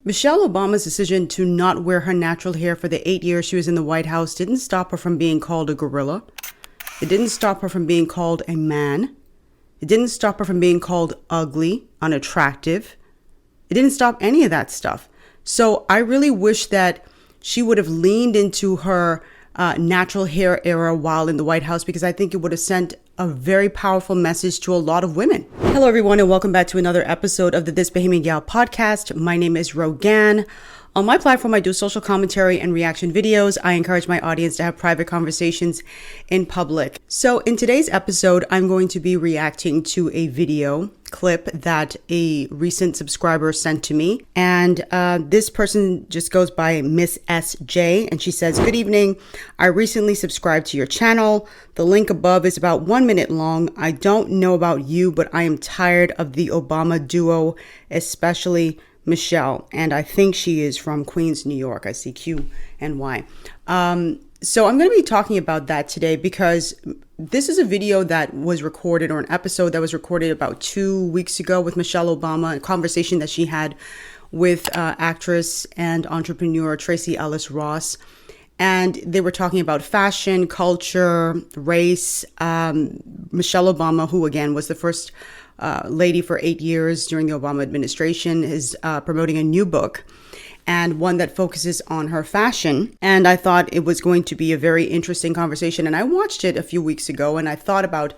Michelle Obama's decision to not wear her natural hair for the 8 years she was in the White House didn't stop her from being called a gorilla. It didn't stop her from being called a man. It didn't stop her from being called ugly, unattractive. It didn't stop any of that stuff. So I really wish that she would have leaned into her natural hair era while in the White House, because I think it would have sent a very powerful message to a lot of women. Hello, everyone, and welcome back to another episode of the This Bahamian Gal podcast. My name is Rogan. On my platform, I do social commentary and reaction videos. I encourage my audience to have private conversations in public. So in today's episode, I'm going to be reacting to a video clip that a recent subscriber sent to me. And this person just goes by Miss SJ, and she says, "Good evening. I recently subscribed to your channel. The link above is about 1 minute long. I don't know about you, but I am tired of the Obama duo, especially Michelle." And I think she is from Queens, New York. I see Q and Y. So I'm going to be talking about that today because this is a video that was recorded, or an episode that was recorded about 2 weeks ago with Michelle Obama, a conversation that she had with actress and entrepreneur Tracee Ellis Ross. And they were talking about fashion, culture, race. Michelle Obama, who again was the first lady for 8 years during the Obama administration, is promoting a new book, and one that focuses on her fashion. And I thought it was going to be a very interesting conversation. And I watched it a few weeks ago, and I thought about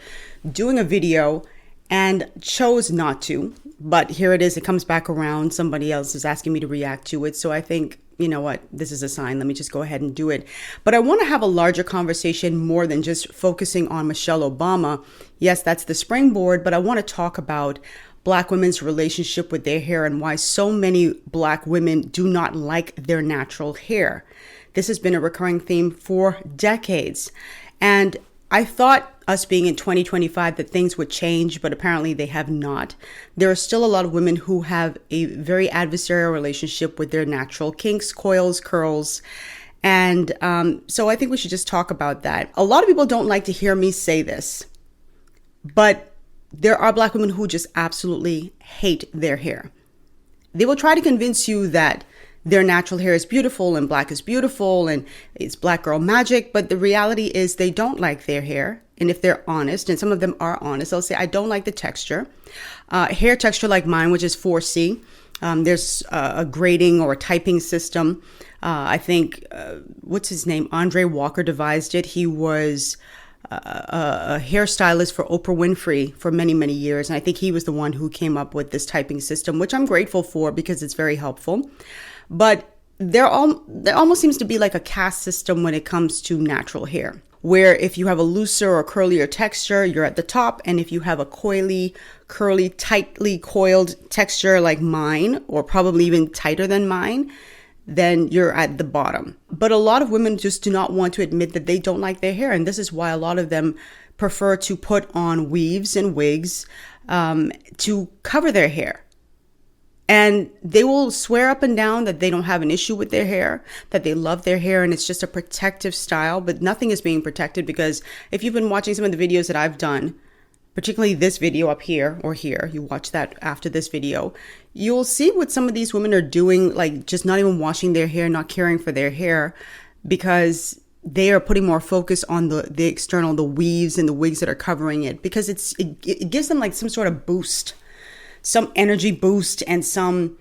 doing a video and chose not to. But here it is. It comes back around. Somebody else is asking me to react to it. So I think, you know what, this is a sign. Let me just go ahead and do it. But I want to have a larger conversation more than just focusing on Michelle Obama. Yes, that's the springboard, but I want to talk about Black women's relationship with their hair and why so many Black women do not like their natural hair. This has been a recurring theme for decades. And I thought, us being in 2025, that things would change, but apparently they have not. There are still a lot of women who have a very adversarial relationship with their natural kinks, coils, curls. And so I think we should just talk about that. A lot of people don't like to hear me say this, but there are Black women who just absolutely hate their hair. They will try to convince you that their natural hair is beautiful and Black is beautiful and it's Black girl magic. But the reality is they don't like their hair. And if they're honest, and some of them are honest, they'll say, I don't like the texture. Hair texture like mine, which is 4C. There's a grading or a typing system. I think, what's his name? Andre Walker devised it. He was a hairstylist for Oprah Winfrey for many, many years. And I think he was the one who came up with this typing system, which I'm grateful for because it's very helpful. But there almost seems to be like a caste system when it comes to natural hair, where if you have a looser or curlier texture, you're at the top. And if you have a coily, curly, tightly coiled texture like mine, or probably even tighter than mine, then you're at the bottom. But a lot of women just do not want to admit that they don't like their hair. And this is why a lot of them prefer to put on weaves and wigs to cover their hair. And they will swear up and down that they don't have an issue with their hair, that they love their hair, and it's just a protective style. But nothing is being protected, because if you've been watching some of the videos that I've done, particularly this video up here or here, you watch that after this video, you'll see what some of these women are doing, like just not even washing their hair, not caring for their hair, because they are putting more focus on the external, the weaves and the wigs that are covering it, because it gives them like some sort of boost, some energy boost, and some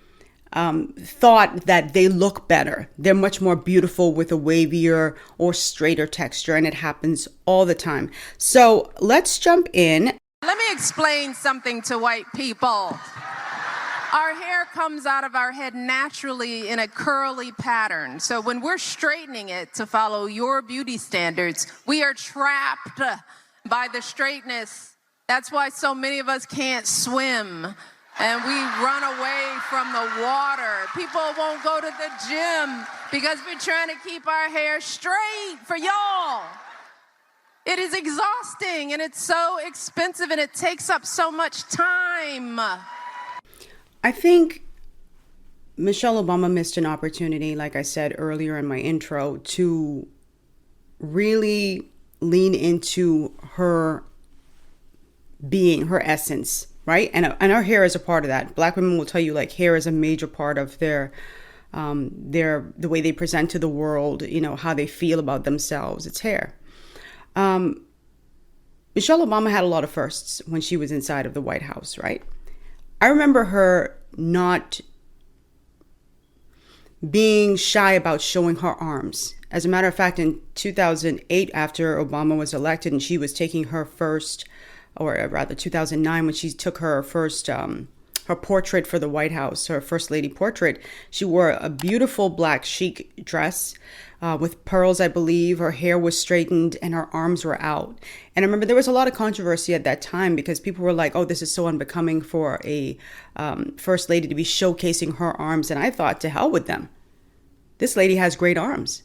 thought that they look better. They're much more beautiful with a wavier or straighter texture, and it happens all the time. So let's jump in. Let me explain something to white people. Our hair comes out of our head naturally in a curly pattern. So when we're straightening it to follow your beauty standards, we are trapped by the straightness. That's why so many of us can't swim, and we run away from the water. People won't go to the gym because we're trying to keep our hair straight for y'all. It is exhausting, and it's so expensive, and it takes up so much time. I think Michelle Obama missed an opportunity, like I said earlier in my intro, to really lean into her being, her essence, right? And our hair is a part of that. Black women will tell you like hair is a major part of their the way they present to the world, how they feel about themselves. It's hair. Michelle Obama had a lot of firsts when she was inside of the White House, right? I remember her not being shy about showing her arms. As a matter of fact, in 2008, after Obama was elected and she was taking her first, or rather 2009, when she took her first, her portrait for the White House, her first lady portrait, she wore a beautiful black chic dress with pearls, I believe. Her hair was straightened and her arms were out. And I remember there was a lot of controversy at that time because people were like, oh, this is so unbecoming for a first lady to be showcasing her arms. And I thought, to hell with them. This lady has great arms.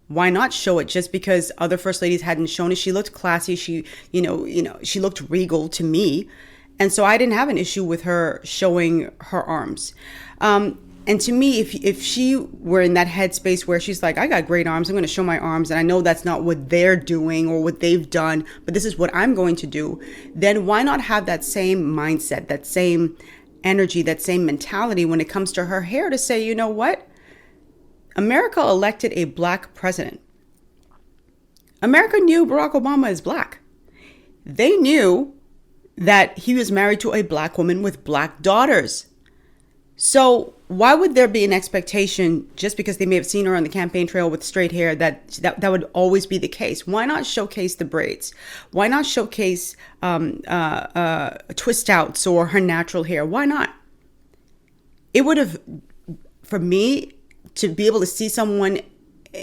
Why not show it? Just because other first ladies hadn't shown it. She looked classy. She looked regal to me. And so I didn't have an issue with her showing her arms. And to me, if she were in that headspace where she's like, I got great arms, I'm going to show my arms, and I know that's not what they're doing or what they've done, but this is what I'm going to do, then why not have that same mindset, that same energy, that same mentality when it comes to her hair to say, you know what? America elected a black president. America knew Barack Obama is black. They knew that he was married to a black woman with black daughters. So why would there be an expectation, just because they may have seen her on the campaign trail with straight hair, that would always be the case? Why not showcase the braids? Why not showcase twist outs or her natural hair? Why not? It would have, for me, to be able to see someone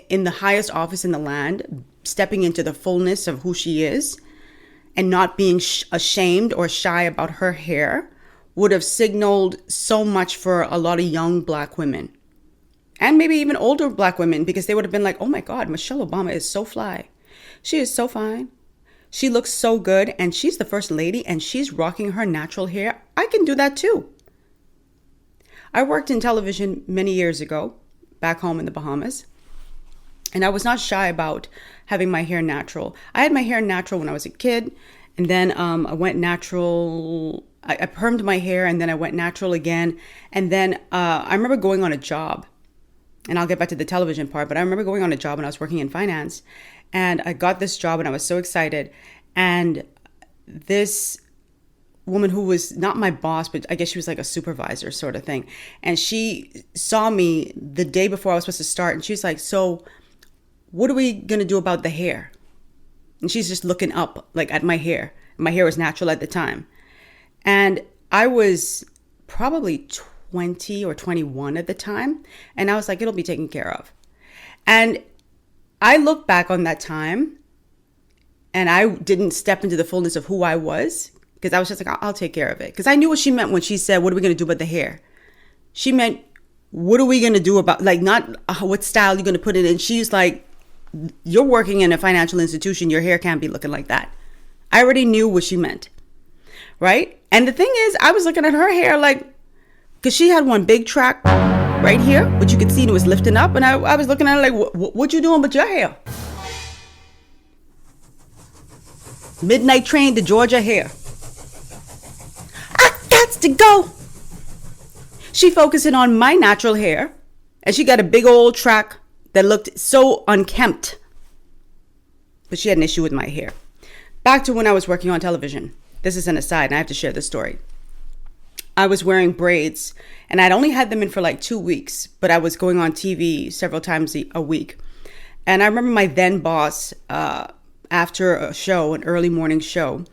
in the highest office in the land stepping into the fullness of who she is and not being ashamed or shy about her hair would have signaled so much for a lot of young black women and maybe even older black women, because they would have been like, oh my God, Michelle Obama is so fly. She is so fine. She looks so good, and she's the first lady and she's rocking her natural hair. I can do that too. I worked in television many years ago back home in the Bahamas, and I was not shy about having my hair natural. I had my hair natural when I was a kid, and then I went natural. I permed my hair, and then I went natural again. And then I remember going on a job, and I'll get back to the television part, but I remember going on a job when I was working in finance, and I got this job and I was so excited. And this woman who was not my boss, but I guess she was like a supervisor sort of thing. And she saw me the day before I was supposed to start. And she's like, so what are we going to do about the hair? And she's just looking up like at my hair. My hair was natural at the time. And I was probably 20 or 21 at the time. And I was like, it'll be taken care of. And I look back on that time and I didn't step into the fullness of who I was, because I was just like, I'll take care of it. Because I knew what she meant when she said, what are we going to do about the hair? She meant, what are we going to do about, like, not what style you're going to put it in. She's like, you're working in a financial institution. Your hair can't be looking like that. I already knew what she meant. Right? And the thing is, I was looking at her hair like, because she had one big track right here, which you could see it was lifting up. And I was looking at her like, what you doing with your hair? Midnight train to Georgia hair. To go. She focusing on my natural hair, and she got a big old track that looked so unkempt. But she had an issue with my hair. Back to when I was working on television. This is an aside, and I have to share this story. I was wearing braids, and I'd only had them in for like 2 weeks, but I was going on TV several times a week. And I remember my then boss, after a show, an early morning show,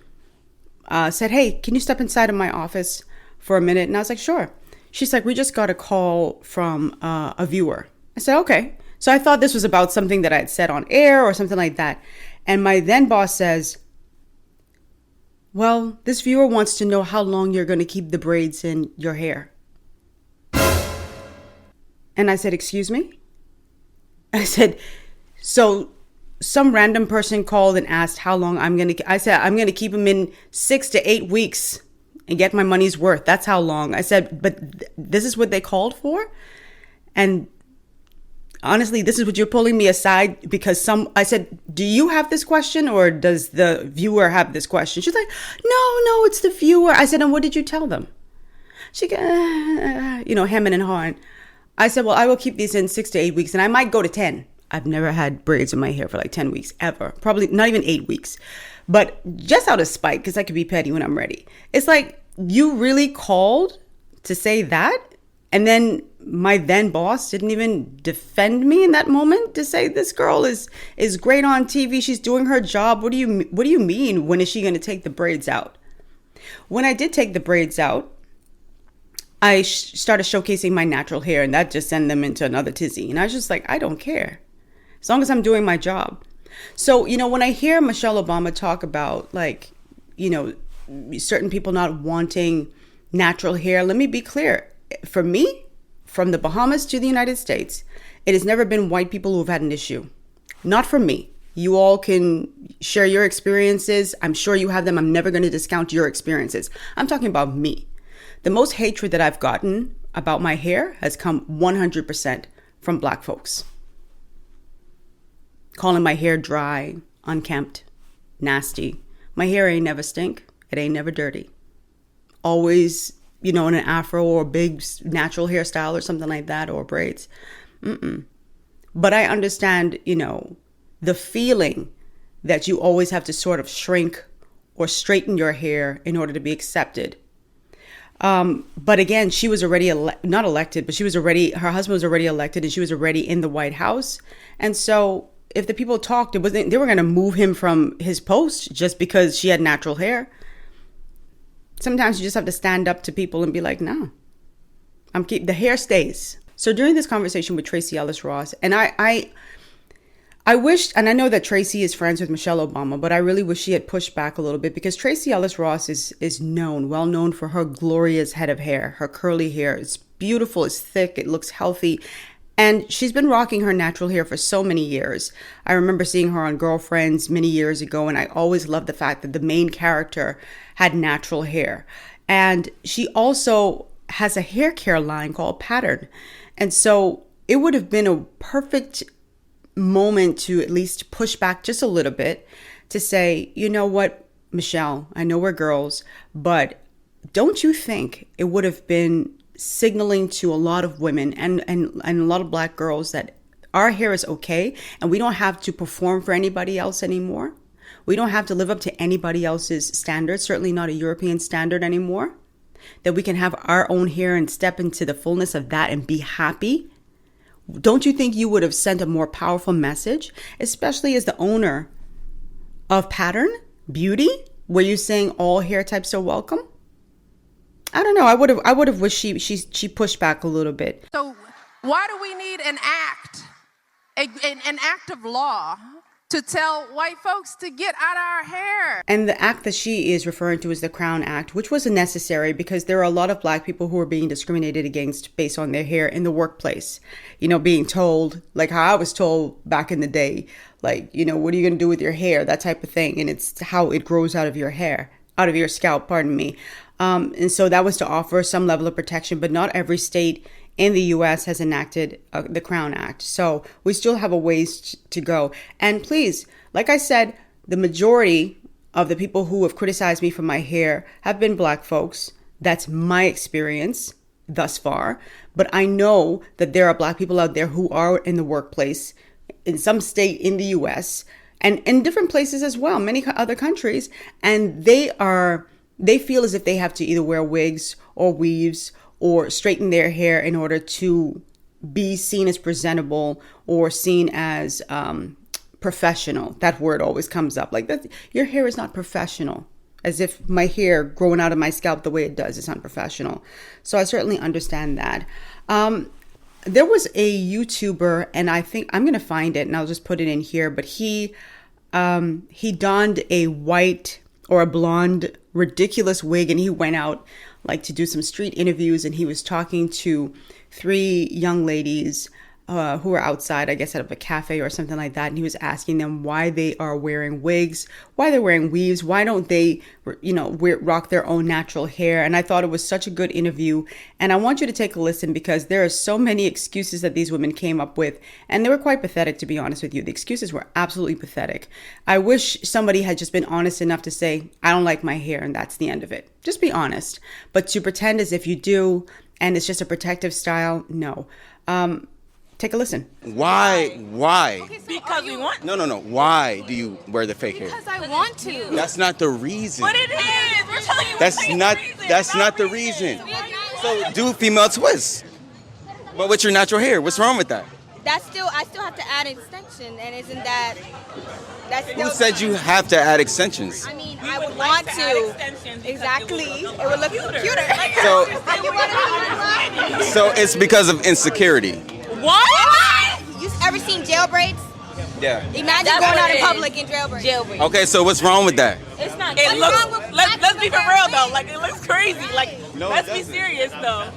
said, hey, can you step inside of my office for a minute? And I was like, sure. She's like, we just got a call from a viewer. I said, okay. So I thought this was about something that I had said on air or something like that. And my then boss says, well, this viewer wants to know how long you're going to keep the braids in your hair. And I said, excuse me? I said, so some random person called and asked how long I said, I'm going to keep them in 6 to 8 weeks and get my money's worth. That's how long. I said, but this is what they called for? And honestly, this is what you're pulling me aside because I said, do you have this question or does the viewer have this question? She's like, no, it's the viewer. I said, and what did you tell them? She goes, hemming and hawing. I said, well, I will keep these in 6 to 8 weeks and I might go to 10. I've never had braids in my hair for like 10 weeks ever. Probably not even 8 weeks. But just out of spite, because I could be petty when I'm ready. It's like, you really called to say that? And then my then boss didn't even defend me in that moment to say this girl is great on TV. She's doing her job. What do you mean? When is she going to take the braids out? When I did take the braids out, I started showcasing my natural hair, and that just sent them into another tizzy. And I was just like, I don't care as long as I'm doing my job. So, when I hear Michelle Obama talk about certain people not wanting natural hair, let me be clear. For me, from the Bahamas to the United States, it has never been white people who have had an issue. Not for me. You all can share your experiences. I'm sure you have them. I'm never going to discount your experiences. I'm talking about me. The most hatred that I've gotten about my hair has come 100% from Black folks. Calling my hair dry, unkempt, nasty. My hair ain't never stink. It ain't never dirty. Always, in an afro or a big natural hairstyle or something like that, or braids. But I understand, the feeling that you always have to sort of shrink or straighten your hair in order to be accepted. But again, she was already not elected, but her husband was already elected and she was already in the White House. And so if the people talked, they were going to move him from his post just because she had natural hair. Sometimes you just have to stand up to people and be like, no, the hair stays. So during this conversation with Tracee Ellis Ross, and I wish, and I know that Tracee is friends with Michelle Obama, but I really wish she had pushed back a little bit because Tracee Ellis Ross is well known for her glorious head of hair, her curly hair. It's beautiful, it's thick, it looks healthy. And she's been rocking her natural hair for so many years. I remember seeing her on Girlfriends many years ago, and I always loved the fact that the main character had natural hair. And she also has a hair care line called Pattern. And so it would have been a perfect moment to at least push back just a little bit to say, you know what, Michelle, I know we're girls, but don't you think it would have been signaling to a lot of women and a lot of Black girls that our hair is okay and we don't have to perform for anybody else anymore? We don't have to live up to anybody else's standards, certainly not a European standard anymore. That we can have our own hair and step into the fullness of that and be happy. Don't you think you would have sent a more powerful message, especially as the owner of Pattern Beauty, where you're saying all hair types are welcome? I don't know. I would have wished she pushed back a little bit. So why do we need an act, an act of law to tell white folks to get out of our hair? And the act that she is referring to is the Crown Act, which was necessary because there are a lot of Black people who are being discriminated against based on their hair in the workplace. Being told, like how I was told back in the day, like, what are you going to do with your hair? That type of thing. And it's how it grows out of your hair, out of your scalp, pardon me. And so that was to offer some level of protection, but not every state in the U.S. has enacted the Crown Act. So we still have a ways to go. And please, like I said, the majority of the people who have criticized me for my hair have been Black folks. That's my experience thus far. But I know that there are Black people out there who are in the workplace in some state in the U.S. and in different places as well, many other countries. And they feel as if they have to either wear wigs or weaves or straighten their hair in order to be seen as presentable or seen as professional. That word always comes up like that. Your hair is not professional. As if my hair growing out of my scalp the way it does is unprofessional. So I certainly understand that. There was a YouTuber, and I think I'm going to find it and I'll just put it in here. But he donned a white or a blonde ridiculous wig, and he went out like to do some street interviews, and he was talking to 3 young ladies who were outside, I guess, out of a cafe or something like that. And he was asking them why they are wearing wigs, why they're wearing weaves, why don't they, rock their own natural hair. And I thought it was such a good interview. And I want you to take a listen because there are so many excuses that these women came up with. And they were quite pathetic, to be honest with you. The excuses were absolutely pathetic. I wish somebody had just been honest enough to say, I don't like my hair, and that's the end of it. Just be honest. But to pretend as if you do, and it's just a protective style, no. Take a listen. Why? Okay, so because we want. No. Why do you wear the fake hair? Because I want to. That's not the reason. But it is. We're telling you. That's not the reason. So do female twists. But with your natural hair, what's wrong with that? I still have to add an extension, and isn't that? That's still. Who said you have to add extensions? I mean, I would want to. Exactly. It would look cuter. So it's because of insecurity. What? You ever seen jail braids? Yeah. Imagine going out in public in jail braids. Okay, so what's wrong with that? It's not. It looks. Let's be for real though. Like it looks crazy. Like let's be serious though.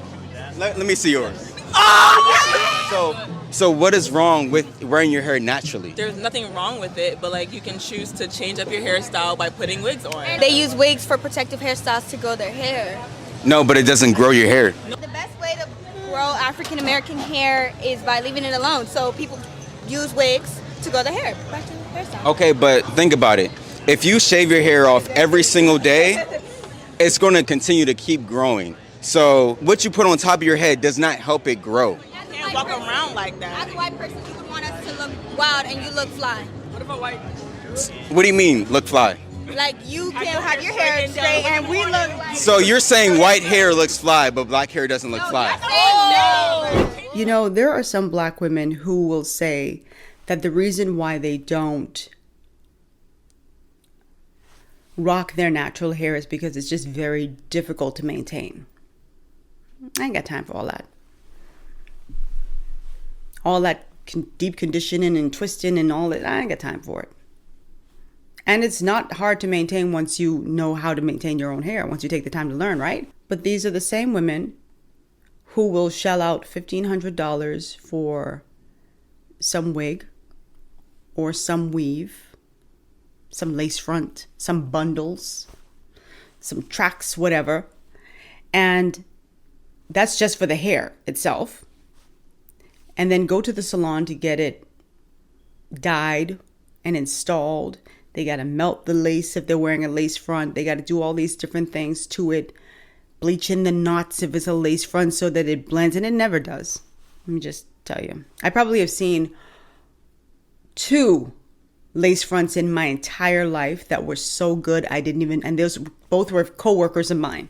Let me see yours. Oh! So what is wrong with wearing your hair naturally? There's nothing wrong with it, but like you can choose to change up your hairstyle by putting wigs on. They use wigs for protective hairstyles to grow their hair. No, but it doesn't grow your hair. The best way to grow African American hair is by leaving it alone. So people use wigs to grow their hair. Back to the hairstyle. Okay, but think about it. If you shave your hair off every single day, it's going to continue to keep growing. So what you put on top of your head does not help it grow. You can't walk around like that. As a white person, you would want us to look wild and you look fly. What if a white? What do you mean, look fly? Like you can have your hair straight and we look. So you're saying white hair looks fly, but black hair doesn't look fly? No. There are some black women who will say that the reason why they don't rock their natural hair is because it's just very difficult to maintain. I ain't got time for all that. All that deep conditioning and twisting and all that. I ain't got time for it. And it's not hard to maintain once you know how to maintain your own hair, once you take the time to learn, right? But these are the same women who will shell out $1,500 for some wig or some weave, some lace front, some bundles, some tracks, whatever. And that's just for the hair itself. And then go to the salon to get it dyed and installed. They got to melt the lace if they're wearing a lace front. They got to do all these different things to it. Bleach in the knots if it's a lace front so that it blends. And it never does. Let me just tell you. I probably have seen 2 lace fronts in my entire life that were so good and those both were co-workers of mine.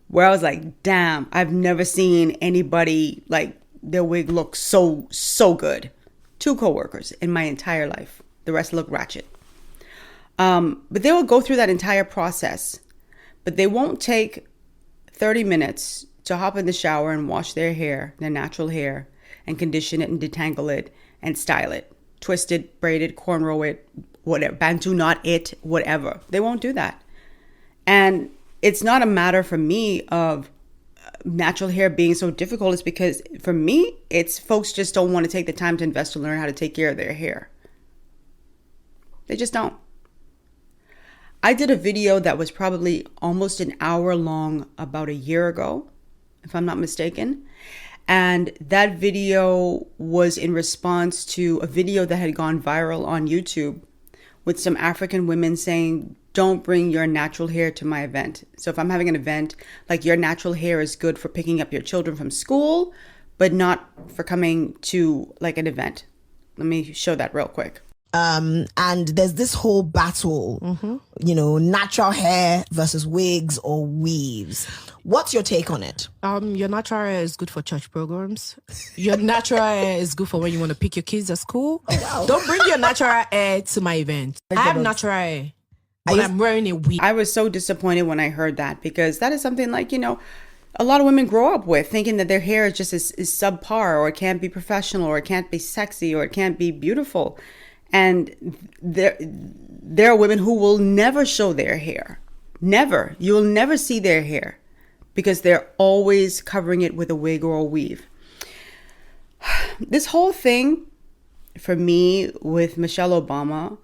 Where I was like, damn, I've never seen anybody like their wig look so good. 2 co-workers in my entire life. The rest look ratchet. But they will go through that entire process. But they won't take 30 minutes to hop in the shower and wash their hair, their natural hair, and condition it and detangle it and style it. Twist it, braid it, cornrow it, whatever, bantu knot it, whatever. They won't do that. And it's not a matter for me of natural hair being so difficult. It's because for me, it's folks just don't want to take the time to invest to learn how to take care of their hair. They just don't. I did a video that was probably almost an hour long about a year ago, if I'm not mistaken. And that video was in response to a video that had gone viral on YouTube with some African women saying, don't bring your natural hair to my event. So if I'm having an event, like your natural hair is good for picking up your children from school, but not for coming to like an event. Let me show that real quick. And there's this whole battle, natural hair versus wigs or weaves. What's your take on it? Your natural hair is good for church programs. Your natural hair is good for when you want to pick your kids at school. Oh, wow. Don't bring your natural hair to my event. I have natural hair, but I'm wearing a wig. I was so disappointed when I heard that because that is something like, a lot of women grow up with, thinking that their hair is just is subpar, or it can't be professional, or it can't be sexy, or it can't be beautiful. And there are women who will never show their hair. Never. You will never see their hair because they're always covering it with a wig or a weave. this whole thing for me with Michelle Obama,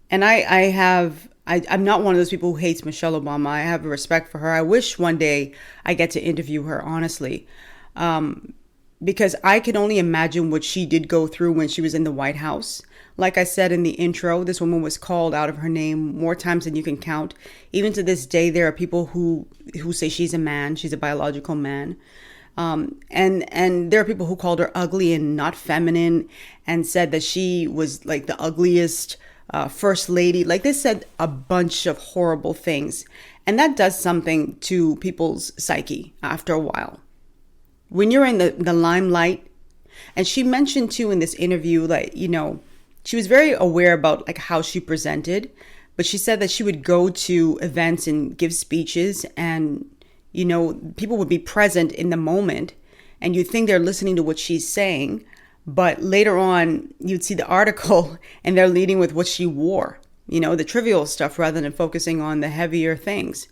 and I'm not one of those people who hates Michelle Obama. I have respect for her. I wish one day I get to interview her, honestly, because I can only imagine what she did go through when she was in the White House. Like I said in the intro, this woman was called out of her name more times than you can count. Even to this day, there are people who say she's a man, she's a biological man. And there are people who called her ugly and not feminine and said that she was like the ugliest first lady. Like, they said a bunch of horrible things. And that does something to people's psyche after a while. When you're in the limelight, and she mentioned too in this interview, like, you know, she was very aware about like how she presented, but she said that she would go to events and give speeches, and, you know, people would be present in the moment and you'd think they're listening to what she's saying. But later on, you'd see the article and they're leading with what she wore, you know, the trivial stuff rather than focusing on the heavier things.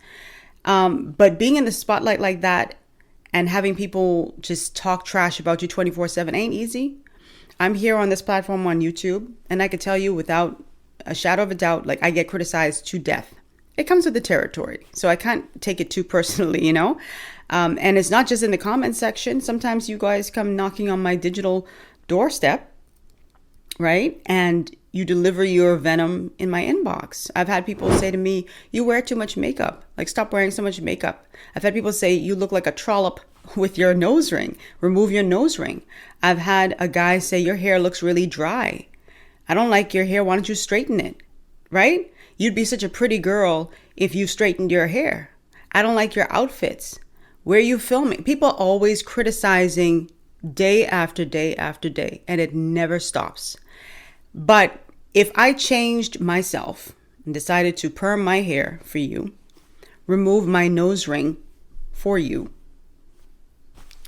But being in the spotlight like that and having people just talk trash about you 24/7 ain't easy. I'm here on this platform on YouTube, and I could tell you without a shadow of a doubt, like, I get criticized to death. It comes with the territory, so I can't take it too personally, you know? And it's not just in the comment section. Sometimes you guys come knocking on my digital doorstep, right? And you deliver your venom in my inbox. I've had people say to me, you wear too much makeup. Like, stop wearing so much makeup. I've had people say, you look like a trollop with your nose ring. Remove your nose ring. I've had a guy say, your hair looks really dry. I don't like your hair. Why don't you straighten it? Right? You'd be such a pretty girl if you straightened your hair. I don't like your outfits. Where are you filming? People always criticizing day after day after day, and it never stops. But if I changed myself and decided to perm my hair for you, remove my nose ring for you,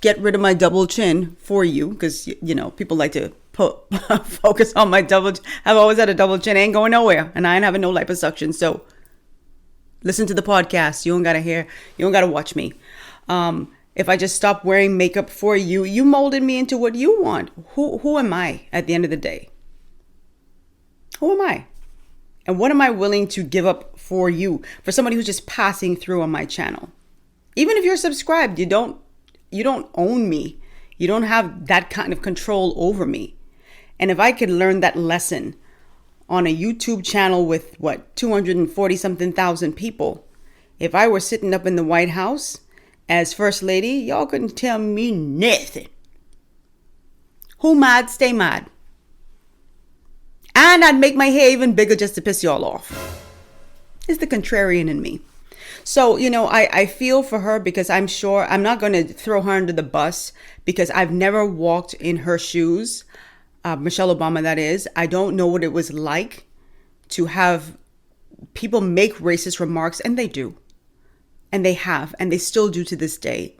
get rid of my double chin for you, because, you know, people like to focus on my double. I've always had a double chin. I ain't going nowhere, and I ain't having no liposuction. So listen to the podcast. You don't gotta hear. You don't gotta watch me. If I just stop wearing makeup for you, you molded me into what you want. Who am I at the end of the day? Who am I? And what am I willing to give up for you, for somebody who's just passing through on my channel? Even if you're subscribed, you don't own me. You don't have that kind of control over me. And if I could learn that lesson on a YouTube channel with 240 something thousand people, if I were sitting up in the White House as First Lady, y'all couldn't tell me nothing. Who mad, stay mad. And I'd make my hair even bigger just to piss y'all off. It's the contrarian in me. So, you know, I feel for her, because I'm sure I'm not going to throw her under the bus, because I've never walked in her shoes. Michelle Obama, that is. I don't know what it was like to have people make racist remarks, and they do. And they have, and they still do to this day.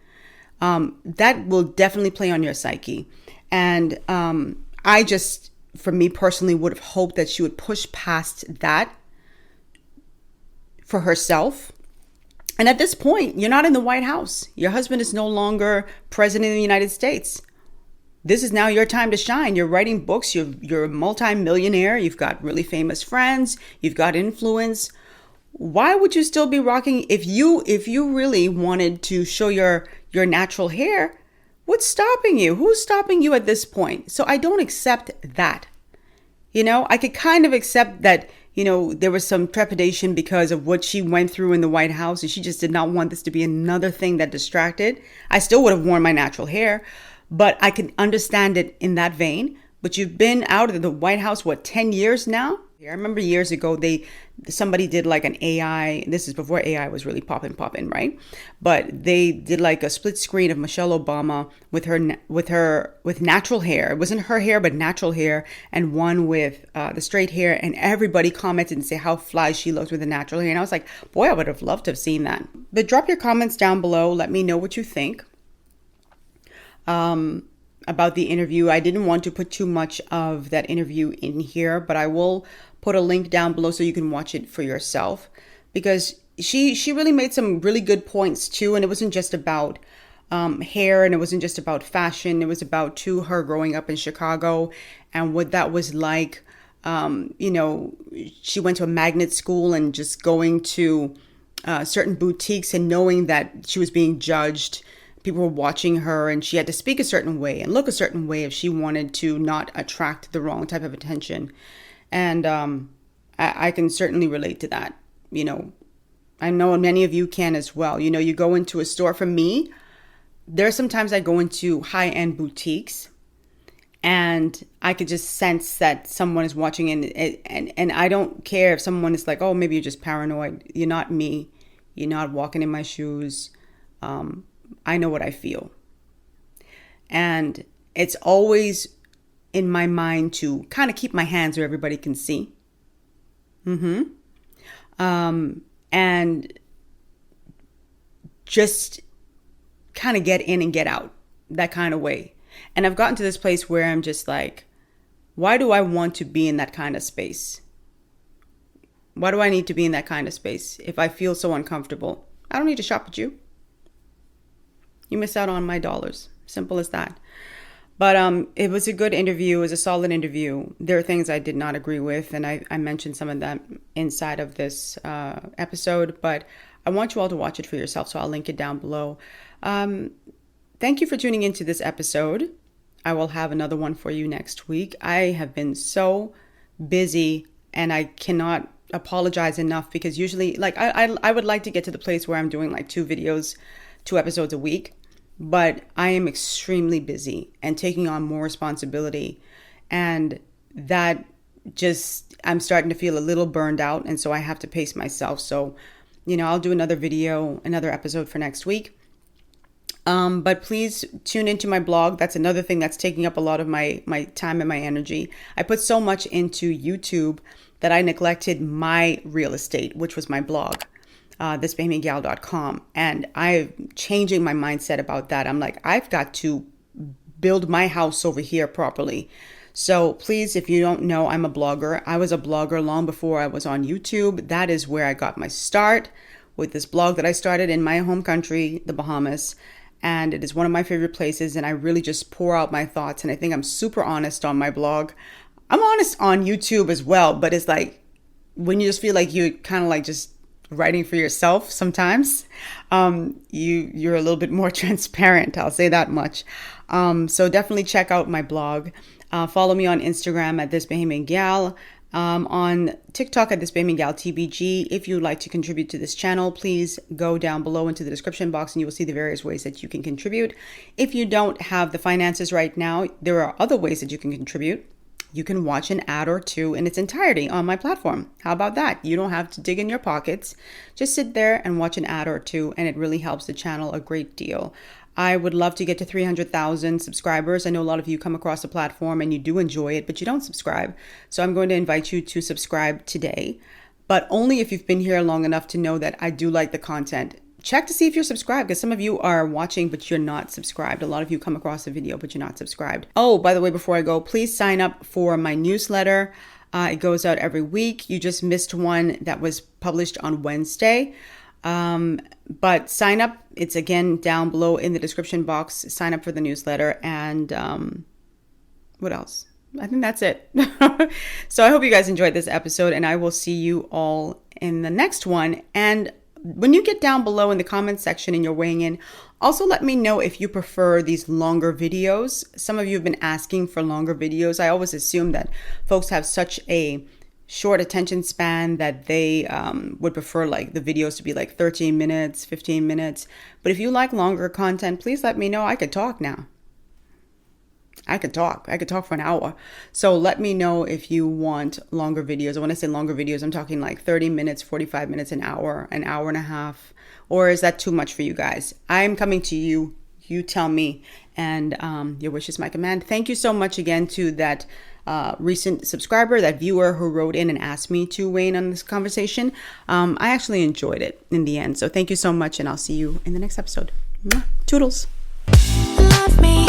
That will definitely play on your psyche. And I just, for me personally, would have hoped that she would push past that for herself. And at this point, you're not in the White House. Your husband is no longer president of the United States. This is now your time to shine. You're writing books. You're a multi-millionaire. You've got really famous friends. You've got influence. Why would you still be rocking? If you really wanted to show your natural hair, what's stopping you? Who's stopping you at this point? So I don't accept that. You know, I could kind of accept that, you know, there was some trepidation because of what she went through in the White House, and she just did not want this to be another thing that distracted. I still would have worn my natural hair, but I can understand it in that vein. But you've been out of the White House, 10 years now? I remember years ago, somebody did like an AI. This is before AI was really popping, right? But they did like a split screen of Michelle Obama with natural hair. It wasn't her hair, but natural hair, and one with the straight hair. And everybody commented and say how fly she looked with the natural hair. And I was like, boy, I would have loved to have seen that. But drop your comments down below. Let me know what you think about the interview. I didn't want to put too much of that interview in here, but I will put a link down below so you can watch it for yourself, because she really made some really good points too. And it wasn't just about hair, and it wasn't just about fashion. It was about her growing up in Chicago and what that was like. She went to a magnet school and just going to certain boutiques and knowing that she was being judged. People were watching her and she had to speak a certain way and look a certain way if she wanted to not attract the wrong type of attention. And I can certainly relate to that. I know many of you can as well. You go into a store. For me, there's sometimes I go into high-end boutiques and I could just sense that someone is watching, and I don't care if someone is like, oh, maybe you're just paranoid. You're not me. You're not walking in my shoes. I know what I feel. And it's always in my mind to kind of keep my hands where everybody can see. And just kind of get in and get out, that kind of way. And I've gotten to this place where I'm just like, why do I want to be in that kind of space? Why do I need to be in that kind of space if I feel so uncomfortable? I don't need to shop with you. You miss out on my dollars. Simple as that. But it was a good interview. It was a solid interview. There are things I did not agree with, and I mentioned some of them inside of this episode, but I want you all to watch it for yourself, so I'll link it down below. Thank you for tuning into this episode. I will have another one for you next week. I have been so busy, and I cannot apologize enough, because usually, like, I would like to get to the place where I'm doing like 2 episodes a week. But I am extremely busy and taking on more responsibility. And that just, I'm starting to feel a little burned out. And so I have to pace myself. So, I'll do another episode for next week. But please tune into my blog. That's another thing that's taking up a lot of my time and my energy. I put so much into YouTube that I neglected my real estate, which was my blog. thisbohemiangal.com, and I'm changing my mindset about that. I'm like, I've got to build my house over here properly. So please, if you don't know, I'm a blogger. I was a blogger long before I was on YouTube. That is where I got my start, with this blog that I started in my home country, the Bahamas. And it is one of my favorite places, and I really just pour out my thoughts. And I think I'm super honest on my blog. I'm honest on YouTube as well, but it's like when you just feel like you kind of like just writing for yourself sometimes, you're a little bit more transparent. I'll say that much. So definitely check out my blog. Follow me on Instagram at thisbohemiangal, on TikTok at thisbohemiangaltbg. If you'd like to contribute to this channel, please go down below into the description box and you will see the various ways that you can contribute. If you don't have the finances right now, there are other ways that you can contribute. You can watch an ad or 2 in its entirety on my platform. How about that? You don't have to dig in your pockets. Just sit there and watch an ad or 2, and it really helps the channel a great deal. I would love to get to 300,000 subscribers. I know a lot of you come across the platform and you do enjoy it, but you don't subscribe. So I'm going to invite you to subscribe today, but only if you've been here long enough to know that I do like the content. Check to see if you're subscribed, because some of you are watching, but you're not subscribed. A lot of you come across the video, but you're not subscribed. Oh, by the way, before I go, please sign up for my newsletter. It goes out every week. You just missed one that was published on Wednesday. But sign up. It's again down below in the description box. Sign up for the newsletter. And what else? I think that's it. So I hope you guys enjoyed this episode, and I will see you all in the next one. And when you get down below in the comments section and you're weighing in, also let me know if you prefer these longer videos. Some of you have been asking for longer videos. I always assume that folks have such a short attention span that they would prefer like the videos to be like 13 minutes, 15 minutes. But if you like longer content, please let me know. I could talk now. I could talk for an hour. So let me know if you want longer videos. When I say longer videos, I'm talking like 30 minutes, 45 minutes, an hour and a half. Or is that too much for you guys? I'm coming to you. You tell me. And your wish is my command. Thank you so much again to that recent subscriber, that viewer who wrote in and asked me to weigh in on this conversation. I actually enjoyed it in the end. So thank you so much, and I'll see you in the next episode. Toodles. Love me